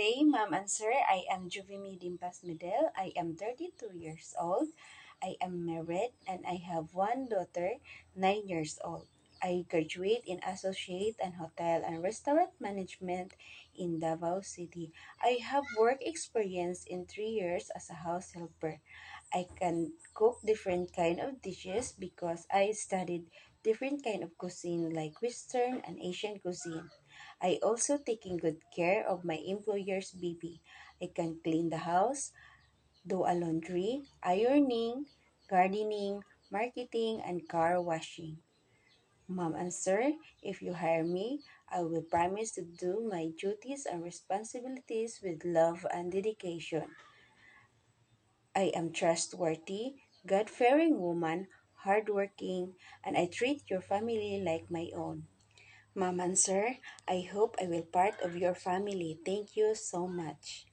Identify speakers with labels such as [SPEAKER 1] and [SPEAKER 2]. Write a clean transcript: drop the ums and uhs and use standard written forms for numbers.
[SPEAKER 1] day, ma'am and sir. I am Juvimi Dimpas Medel. I am 32 years old. I am married and I have one daughter, 9 years old. I graduate in Associate and Hotel and Restaurant Management in Davao City. I have work experience in 3 years as a house helper. I can cook different kind of dishes because I studied different kind of cuisine like Western and Asian cuisine. I also taking good care of my employer's baby. I can clean the house, do a laundry, ironing, gardening, marketing, and car washing. Mom and sir, if you hire me, I will promise to do my duties and responsibilities with love and dedication. I am trustworthy, God-fearing woman, hardworking, and I treat your family like my own. Mom and sir, I hope I will part of your family. Thank you so much.